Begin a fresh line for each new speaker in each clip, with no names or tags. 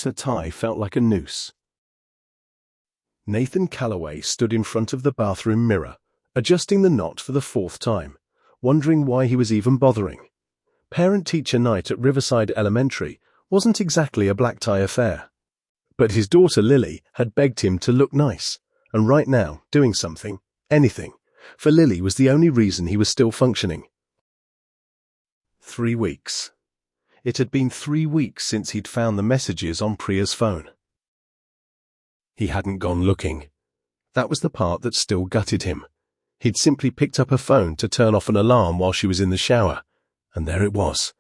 Her tie felt like a noose. Nathan Calloway stood in front of the bathroom mirror, adjusting the knot for the 4th time, wondering why he was even bothering. Parent-teacher night at Riverside Elementary wasn't exactly a black tie affair. But his daughter Lily had begged him to look nice, and right now, doing something, anything, for Lily was the only reason he was still functioning. 3 weeks. It had been 3 weeks since he'd found the messages on Priya's phone. He hadn't gone looking. That was the part that still gutted him. He'd simply picked up her phone to turn off an alarm while she was in the shower, and there it was.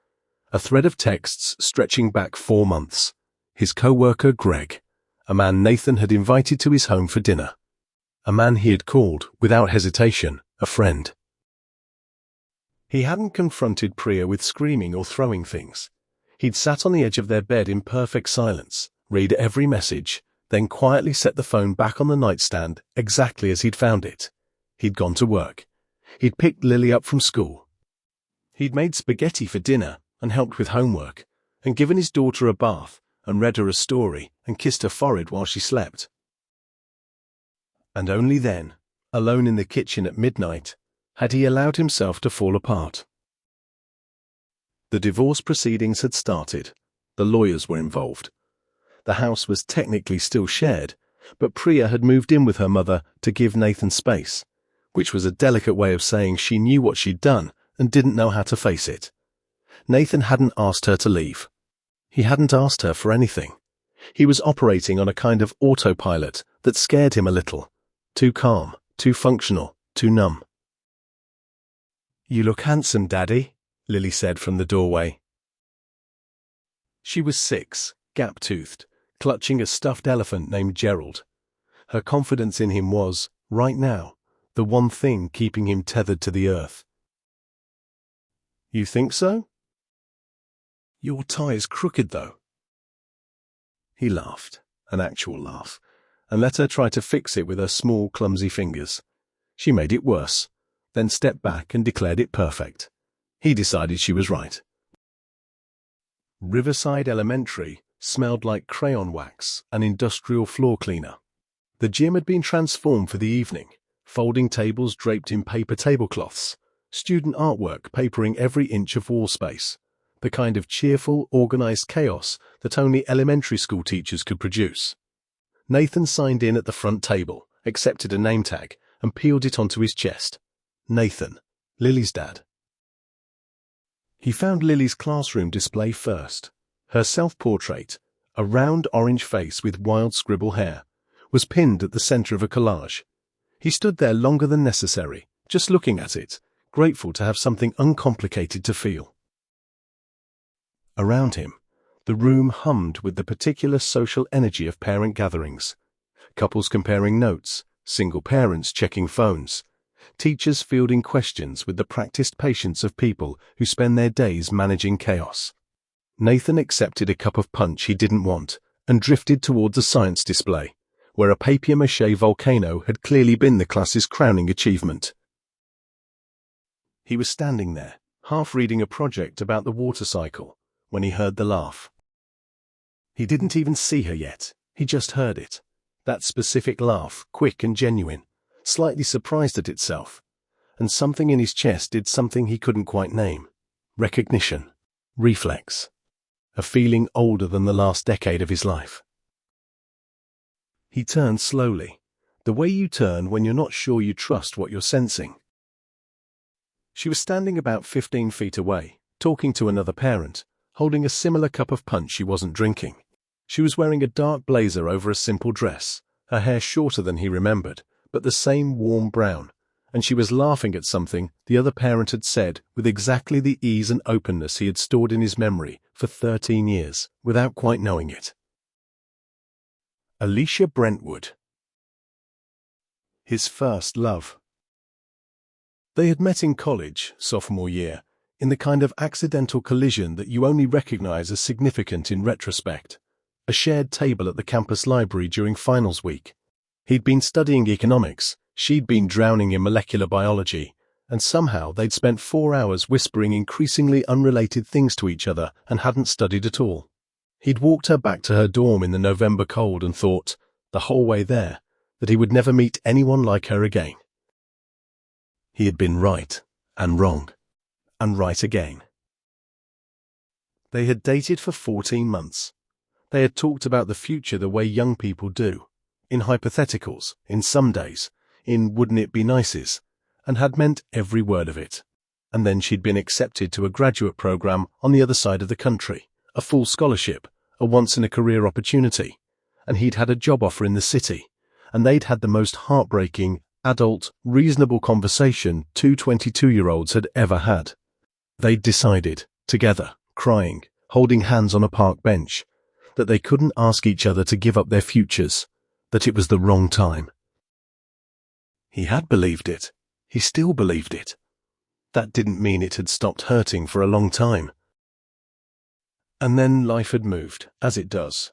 A thread of texts stretching back 4 months. His co-worker Greg, a man Nathan had invited to his home for dinner. A man he had called, without hesitation, a friend. He hadn't confronted Priya with screaming or throwing things. He'd sat on the edge of their bed in perfect silence, read every message, then quietly set the phone back on the nightstand exactly as he'd found it. He'd gone to work. He'd picked Lily up from school. He'd made spaghetti for dinner and helped with homework, and given his daughter a bath and read her a story and kissed her forehead while she slept. And only then, alone in the kitchen at midnight, had he allowed himself to fall apart. The divorce proceedings had started. The lawyers were involved. The house was technically still shared, but Priya had moved in with her mother to give Nathan space, which was a delicate way of saying she knew what she'd done and didn't know how to face it. Nathan hadn't asked her to leave. He hadn't asked her for anything. He was operating on a kind of autopilot that scared him a little. Too calm, too functional, too numb. "You look handsome, Daddy," Lily said from the doorway. She was 6, gap-toothed, clutching a stuffed elephant named Gerald. Her confidence in him was, right now, the one thing keeping him tethered to the earth. "You think so?" "Your tie is crooked, though." He laughed, an actual laugh, and let her try to fix it with her small, clumsy fingers. She made it worse, then stepped back and declared it perfect. He decided she was right. Riverside Elementary smelled like crayon wax and industrial floor cleaner. The gym had been transformed for the evening, folding tables draped in paper tablecloths, student artwork papering every inch of wall space, the kind of cheerful, organized chaos that only elementary school teachers could produce. Nathan signed in at the front table, accepted a name tag, and peeled it onto his chest. Nathan, Lily's dad. He found Lily's classroom display first. Her self-portrait, a round orange face with wild scribble hair, was pinned at the center of a collage. He stood there longer than necessary, just looking at it, grateful to have something uncomplicated to feel. Around him, the room hummed with the particular social energy of parent gatherings. Couples comparing notes, single parents checking phones, teachers fielding questions with the practiced patience of people who spend their days managing chaos. Nathan accepted a cup of punch he didn't want and drifted towards a science display, where a papier-mâché volcano had clearly been the class's crowning achievement. He was standing there, half reading a project about the water cycle, when he heard the laugh. He didn't even see her yet, he just heard it. That specific laugh, quick and genuine, slightly surprised at itself, and something in his chest did something he couldn't quite name. Recognition. Reflex. A feeling older than the last decade of his life. He turned slowly, the way you turn when you're not sure you trust what you're sensing. She was standing about 15 feet away, talking to another parent, holding a similar cup of punch she wasn't drinking. She was wearing a dark blazer over a simple dress, her hair shorter than he remembered, but the same warm brown, and she was laughing at something the other parent had said with exactly the ease and openness he had stored in his memory for 13 years, without quite knowing it. Alicia Brentwood. His first love. They had met in college, sophomore year, in the kind of accidental collision that you only recognize as significant in retrospect. A shared table at the campus library during finals week. He'd been studying economics, she'd been drowning in molecular biology, and somehow they'd spent 4 hours whispering increasingly unrelated things to each other and hadn't studied at all. He'd walked her back to her dorm in the November cold and thought, the whole way there, that he would never meet anyone like her again. He had been right, and wrong, and right again. They had dated for 14 months. They had talked about the future the way young people do, in hypotheticals, in some days, in wouldn't it be nices, and had meant every word of it. And then she'd been accepted to a graduate program on the other side of the country, a full scholarship, a once-in-a-career opportunity, and he'd had a job offer in the city, and they'd had the most heartbreaking, adult, reasonable conversation two 22-year-olds had ever had. They'd decided, together, crying, holding hands on a park bench, that they couldn't ask each other to give up their futures, that it was the wrong time. He had believed it. He still believed it. That didn't mean it had stopped hurting for a long time. And then life had moved, as it does.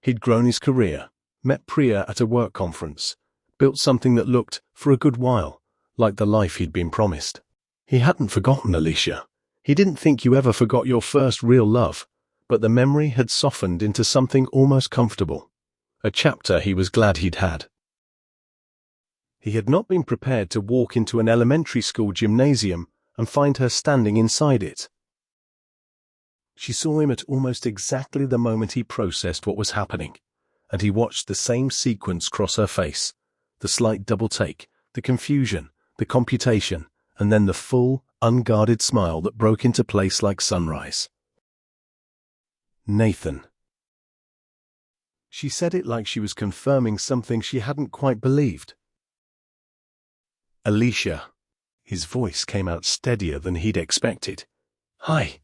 He'd grown his career, met Priya at a work conference, built something that looked, for a good while, like the life he'd been promised. He hadn't forgotten Alicia. He didn't think you ever forgot your first real love, but the memory had softened into something almost comfortable, a chapter he was glad he'd had. He had not been prepared to walk into an elementary school gymnasium and find her standing inside it. She saw him at almost exactly the moment he processed what was happening, and he watched the same sequence cross her face, the slight double take, the confusion, the computation, and then the full, unguarded smile that broke into place like sunrise. Nathan. She said it like she was confirming something she hadn't quite believed. Alicia. His voice came out steadier than he'd expected. Hi.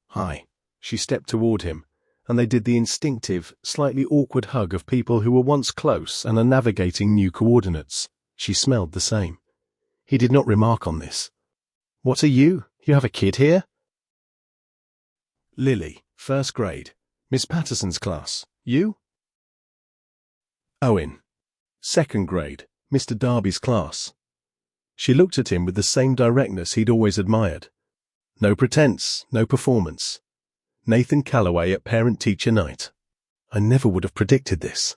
Hi. She stepped toward him, and they did the instinctive, slightly awkward hug of people who were once close and are navigating new coordinates. She smelled the same. He did not remark on this. What are you? You have a kid here? Lily, first grade. Miss Patterson's class. You? Owen, second grade. Mr. Darby's class. She looked at him with the same directness he'd always admired. No pretense, no performance. Nathan Calloway at parent-teacher night. I never would have predicted this.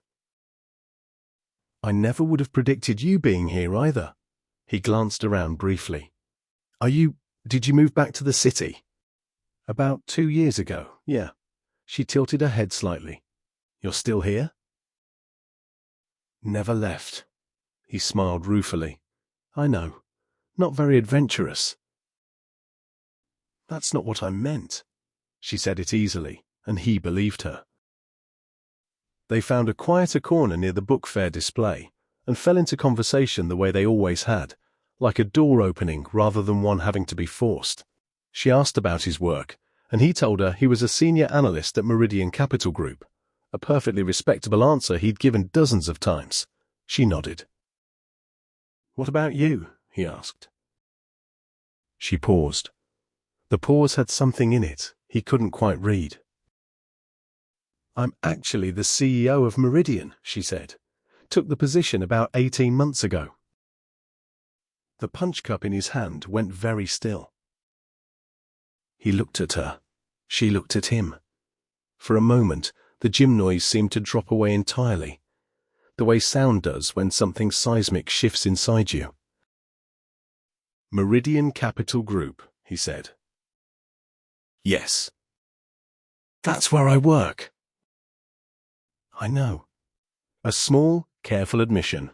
I never would have predicted you being here either. He glanced around briefly. Did you move back to the city? About 2 years ago, yeah. She tilted her head slightly. You're still here? Never left. He smiled ruefully. I know. Not very adventurous. That's not what I meant. She said it easily, and he believed her. They found a quieter corner near the book fair display and fell into conversation the way they always had, like a door opening rather than one having to be forced. She asked about his work, and he told her he was a senior analyst at Meridian Capital Group, a perfectly respectable answer he'd given dozens of times. She nodded. What about you? He asked. She paused. The pause had something in it he couldn't quite read. I'm actually the CEO of Meridian, she said. Took the position about 18 months ago. The punch cup in his hand went very still. He looked at her. She looked at him. For a moment, the gym noise seemed to drop away entirely, the way sound does when something seismic shifts inside you. Meridian Capital Group, he said. Yes. That's where I work. I know. A small, careful admission.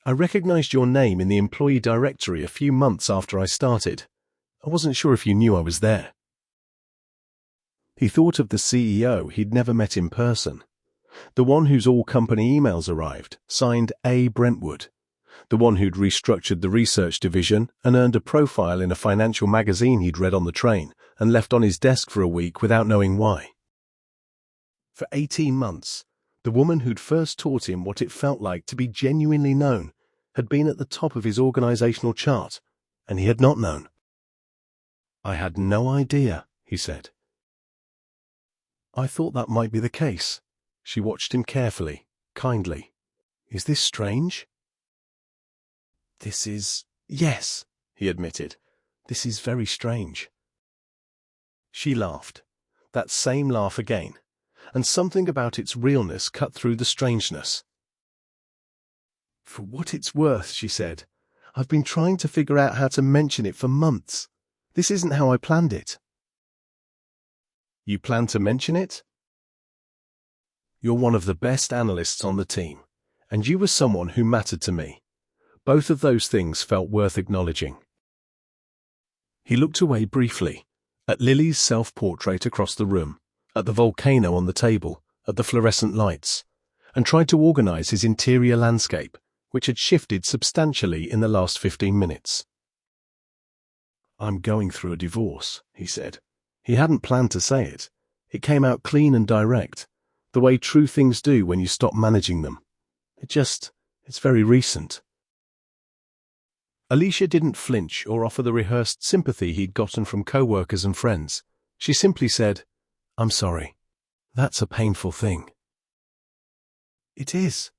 I recognized your name in the employee directory a few months after I started. I wasn't sure if you knew I was there. He thought of the CEO he'd never met in person, the one whose all-company emails arrived, signed A. Brentwood, the one who'd restructured the research division and earned a profile in a financial magazine he'd read on the train and left on his desk for a week without knowing why. For 18 months, the woman who'd first taught him what it felt like to be genuinely known had been at the top of his organizational chart, and he had not known. I had no idea, he said. I thought that might be the case. She watched him carefully, kindly. Is this strange? Yes, he admitted. This is very strange. She laughed. That same laugh again, and something about its realness cut through the strangeness. "For what it's worth," she said, "I've been trying to figure out how to mention it for months. This isn't how I planned it." "You plan to mention it?" "You're one of the best analysts on the team, and you were someone who mattered to me. Both of those things felt worth acknowledging." He looked away briefly, at Lily's self-portrait across the room, at the volcano on the table, at the fluorescent lights, and tried to organize his interior landscape, which had shifted substantially in the last 15 minutes. "I'm going through a divorce," he said. He hadn't planned to say it. It came out clean and direct, the way true things do when you stop managing them. It's very recent. Alicia didn't flinch or offer the rehearsed sympathy he'd gotten from co-workers and friends. She simply said, "I'm sorry. That's a painful thing." "It is."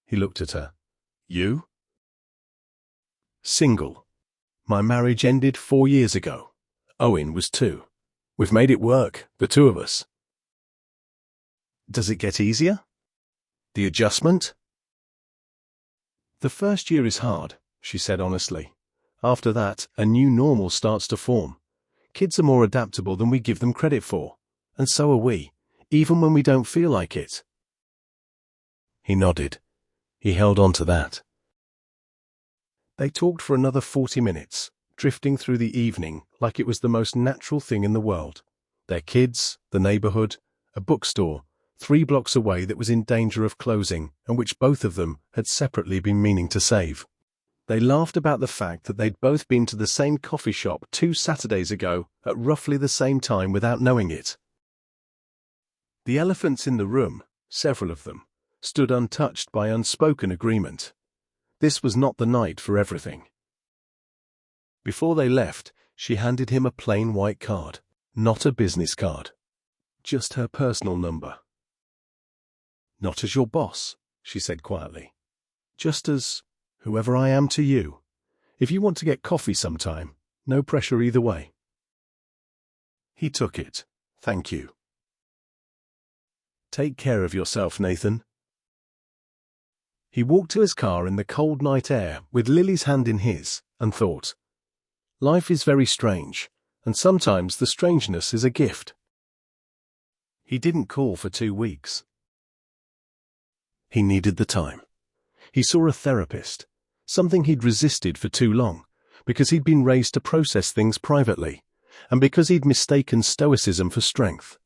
He looked at her. "You?" "Single. My marriage ended 4 years ago. Owen was 2. We've made it work, the two of us." "Does it get easier?" "The adjustment?" "The first year is hard," she said honestly. "After that, a new normal starts to form. Kids are more adaptable than we give them credit for, and so are we, even when we don't feel like it." He nodded. He held on to that. They talked for another 40 minutes, drifting through the evening like it was the most natural thing in the world. Their kids, the neighborhood, a bookstore 3 blocks away that was in danger of closing and which both of them had separately been meaning to save. They laughed about the fact that they'd both been to the same coffee shop 2 Saturdays ago at roughly the same time without knowing it. The elephants in the room, several of them, stood untouched by unspoken agreement. This was not the night for everything. Before they left, she handed him a plain white card, not a business card. Just her personal number. "Not as your boss," she said quietly. "Just as whoever I am to you. If you want to get coffee sometime, no pressure either way." He took it. "Thank you." "Take care of yourself, Nathan." He walked to his car in the cold night air with Lily's hand in his and thought, life is very strange, and sometimes the strangeness is a gift. He didn't call for 2 weeks. He needed the time. He saw a therapist, something he'd resisted for too long, because he'd been raised to process things privately, and because he'd mistaken stoicism for strength.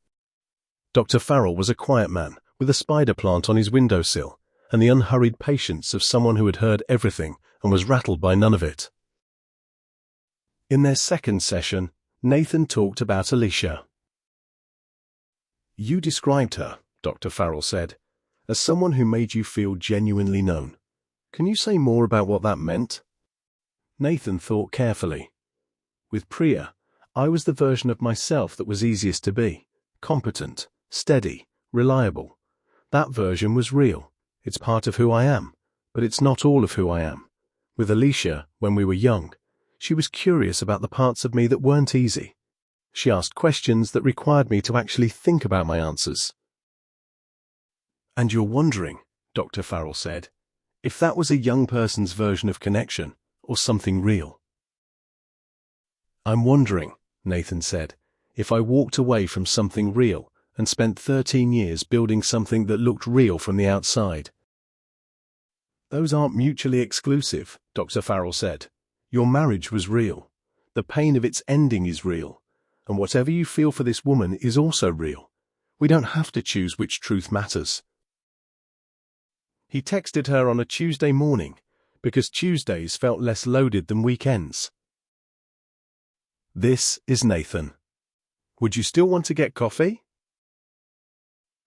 Dr. Farrell was a quiet man with a spider plant on his windowsill and the unhurried patience of someone who had heard everything and was rattled by none of it. In their second session, Nathan talked about Alicia. "You described her," Dr. Farrell said, "as someone who made you feel genuinely known. Can you say more about what that meant?" Nathan thought carefully. "With Priya, I was the version of myself that was easiest to be. Competent, steady, reliable. That version was real. It's part of who I am, but it's not all of who I am. With Alicia, when we were young, she was curious about the parts of me that weren't easy. She asked questions that required me to actually think about my answers." "And you're wondering," Dr. Farrell said, "if that was a young person's version of connection or something real." "I'm wondering," Nathan said, "if I walked away from something real and spent 13 years building something that looked real from the outside." "Those aren't mutually exclusive," Dr. Farrell said. "Your marriage was real. The pain of its ending is real. And whatever you feel for this woman is also real. We don't have to choose which truth matters." He texted her on a Tuesday morning, because Tuesdays felt less loaded than weekends. "This is Nathan. Would you still want to get coffee?"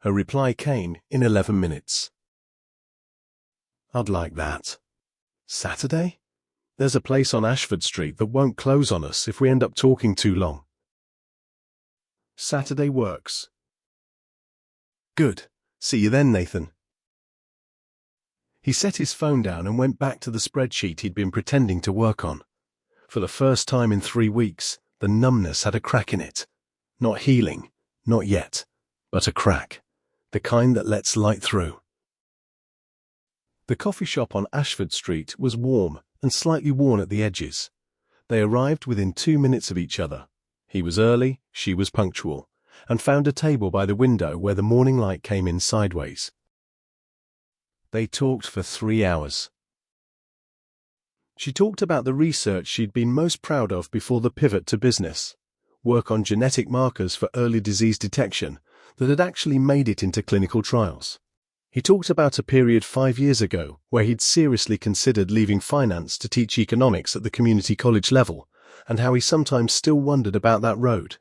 Her reply came in 11 minutes. "I'd like that. Saturday? There's a place on Ashford Street that won't close on us if we end up talking too long." "Saturday works." "Good. See you then, Nathan." He set his phone down and went back to the spreadsheet he'd been pretending to work on. For the first time in 3 weeks, the numbness had a crack in it. Not healing, Not yet, but a crack. The kind that lets light through. The coffee shop on Ashford Street was warm and slightly worn at the edges. They arrived within 2 minutes of each other. He was early, she was punctual, and found a table by the window where the morning light came in sideways. They talked for 3 hours. She talked about the research she'd been most proud of before the pivot to business, work on genetic markers for early disease detection that had actually made it into clinical trials. He talked about a period 5 years ago where he'd seriously considered leaving finance to teach economics at the community college level, and how he sometimes still wondered about that road.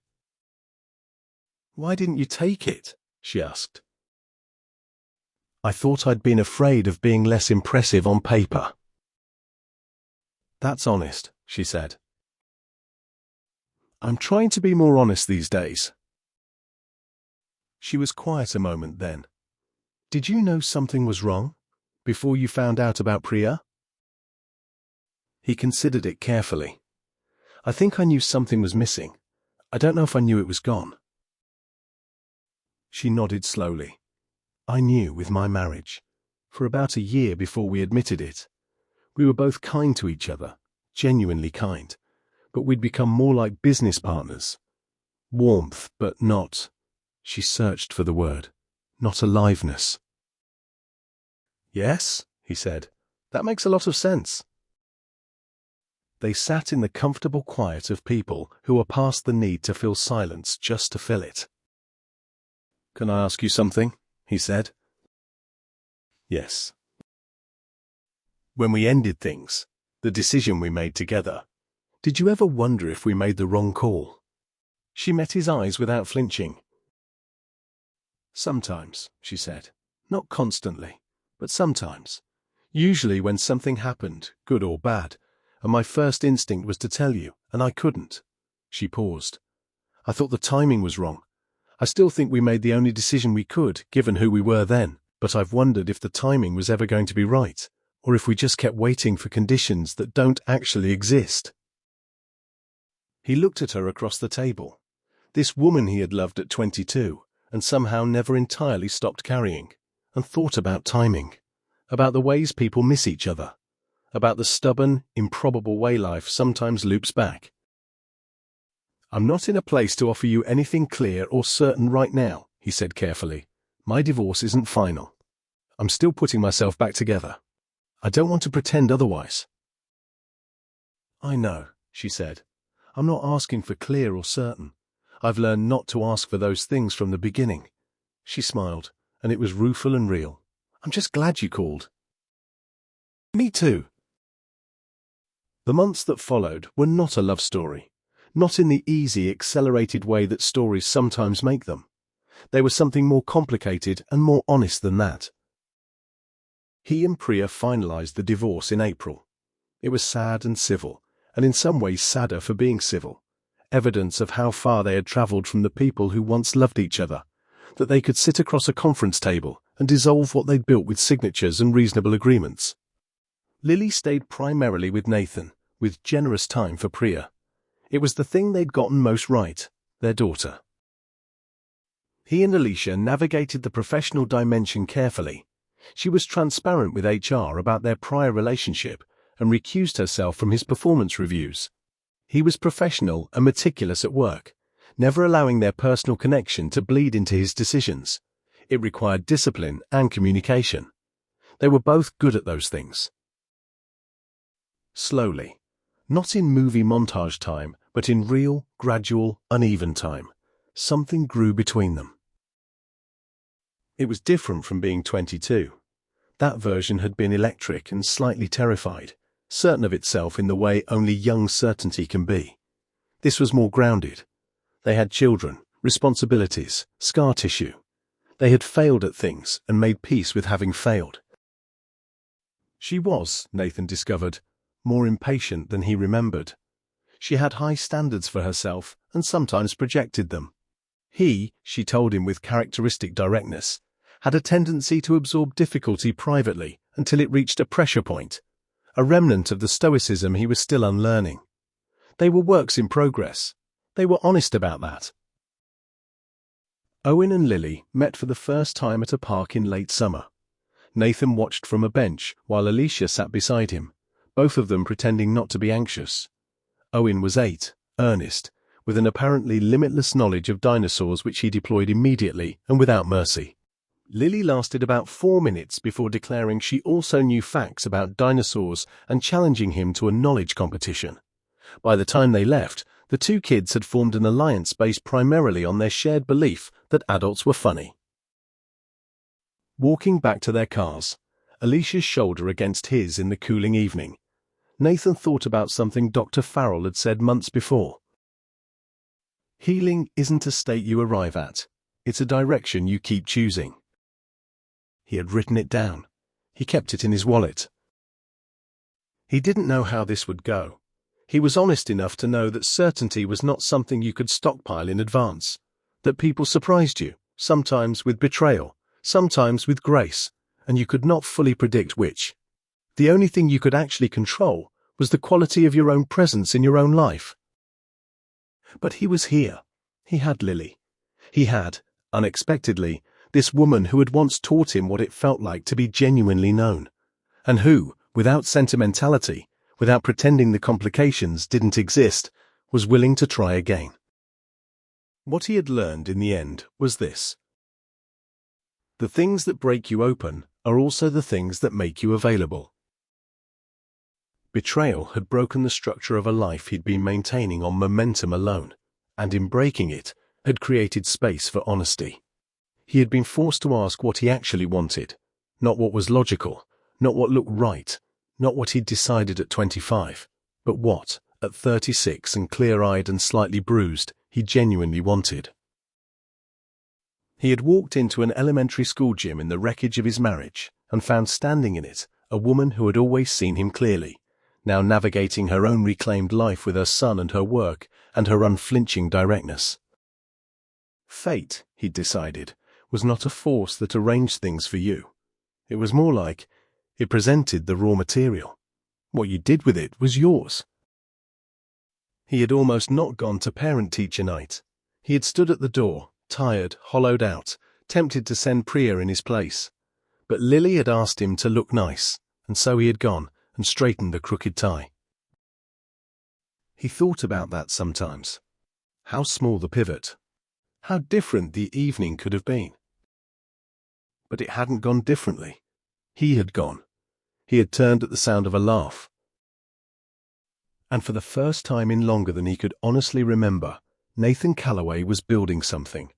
"Why didn't you take it?" she asked. "I thought I'd been afraid of being less impressive on paper." "That's honest," she said. "I'm trying to be more honest these days." She was quiet a moment then. "Did you know something was wrong before you found out about Priya?" He considered it carefully. "I think I knew something was missing. I don't know if I knew it was gone." She nodded slowly. "I knew with my marriage. For about a year before we admitted it. We were both kind to each other, genuinely kind, but we'd become more like business partners. Warmth, but not," she searched for the word, "not aliveness." "Yes," he said, "that makes a lot of sense." They sat in the comfortable quiet of people who are past the need to fill silence just to fill it. "Can I ask you something?" he said. "Yes." "When we ended things, the decision we made together, did you ever wonder if we made the wrong call?" She met his eyes without flinching. "Sometimes," she said. "Not constantly, but sometimes. Usually when something happened, good or bad, and my first instinct was to tell you, and I couldn't." She paused. "I thought the timing was wrong. I still think we made the only decision we could, given who we were then, but I've wondered if the timing was ever going to be right, or if we just kept waiting for conditions that don't actually exist." He looked at her across the table. This woman he had loved at 22, and somehow never entirely stopped carrying, and thought about timing, about the ways people miss each other, about the stubborn, improbable way life sometimes loops back. "I'm not in a place to offer you anything clear or certain right now," he said carefully. "My divorce isn't final. I'm still putting myself back together. I don't want to pretend otherwise." "I know," she said. "I'm not asking for clear or certain. I've learned not to ask for those things from the beginning." She smiled, and it was rueful and real. "I'm just glad you called." "Me too." The months that followed were not a love story, not in the easy, accelerated way that stories sometimes make them. They were something more complicated and more honest than that. He and Priya finalized the divorce in April. It was sad and civil, and in some ways sadder for being civil. Evidence of how far they had traveled from the people who once loved each other, that they could sit across a conference table and dissolve what they'd built with signatures and reasonable agreements. Lily stayed primarily with Nathan, with generous time for Priya. It was the thing they'd gotten most right, their daughter. He and Alicia navigated the professional dimension carefully. She was transparent with HR about their prior relationship and recused herself from his performance reviews. He was professional and meticulous at work, never allowing their personal connection to bleed into his decisions. It required discipline and communication. They were both good at those things. Slowly, not in movie montage time, but in real, gradual, uneven time, something grew between them. It was different from being 22. That version had been electric and slightly terrified, certain of itself in the way only young certainty can be. This was more grounded. They had children, responsibilities, scar tissue. They had failed at things and made peace with having failed. She was, Nathan discovered, more impatient than he remembered. She had high standards for herself and sometimes projected them. He, she told him with characteristic directness, had a tendency to absorb difficulty privately until it reached a pressure point, a remnant of the stoicism he was still unlearning. They were works in progress. They were honest about that. Owen and Lily met for the first time at a park in late summer. Nathan watched from a bench while Alicia sat beside him, both of them pretending not to be anxious. Owen was 8, earnest, with an apparently limitless knowledge of dinosaurs which he deployed immediately and without mercy. Lily lasted about 4 minutes before declaring she also knew facts about dinosaurs and challenging him to a knowledge competition. By the time they left, the two kids had formed an alliance based primarily on their shared belief that adults were funny. Walking back to their cars, Alicia's shoulder against his in the cooling evening, Nathan thought about something Dr. Farrell had said months before. Healing isn't a state you arrive at, it's a direction you keep choosing. He had written it down. He kept it in his wallet. He didn't know how this would go. He was honest enough to know that certainty was not something you could stockpile in advance, that people surprised you, sometimes with betrayal, sometimes with grace, and you could not fully predict which. The only thing you could actually control was the quality of your own presence in your own life. But he was here. He had Lily. He had, unexpectedly, this woman who had once taught him what it felt like to be genuinely known, and who, without sentimentality, without pretending the complications didn't exist, was willing to try again. What he had learned in the end was this: the things that break you open are also the things that make you available. Betrayal had broken the structure of a life he'd been maintaining on momentum alone, and in breaking it, had created space for honesty. He had been forced to ask what he actually wanted, not what was logical, not what looked right, not what he'd decided at 25, but what, at 36 and clear-eyed and slightly bruised, he genuinely wanted. He had walked into an elementary school gym in the wreckage of his marriage and found standing in it a woman who had always seen him clearly, now navigating her own reclaimed life with her son and her work and her unflinching directness. Fate, he'd decided, was not a force that arranged things for you. It was more like it presented the raw material. What you did with it was yours. He had almost not gone to parent-teacher night. He had stood at the door, tired, hollowed out, tempted to send Priya in his place. But Lily had asked him to look nice, and so he had gone and straightened the crooked tie. He thought about that sometimes. How small the pivot. How different the evening could have been. But it hadn't gone differently. He had gone. He had turned at the sound of a laugh. And for the first time in longer than he could honestly remember, Nathan Calloway was building something.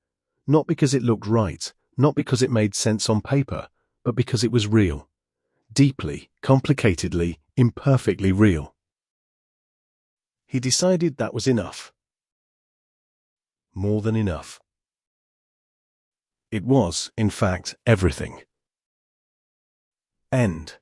Not because it looked right, not because it made sense on paper, but because it was real. Deeply, complicatedly, imperfectly real. He decided that was enough. More than enough. It was, in fact, everything. End.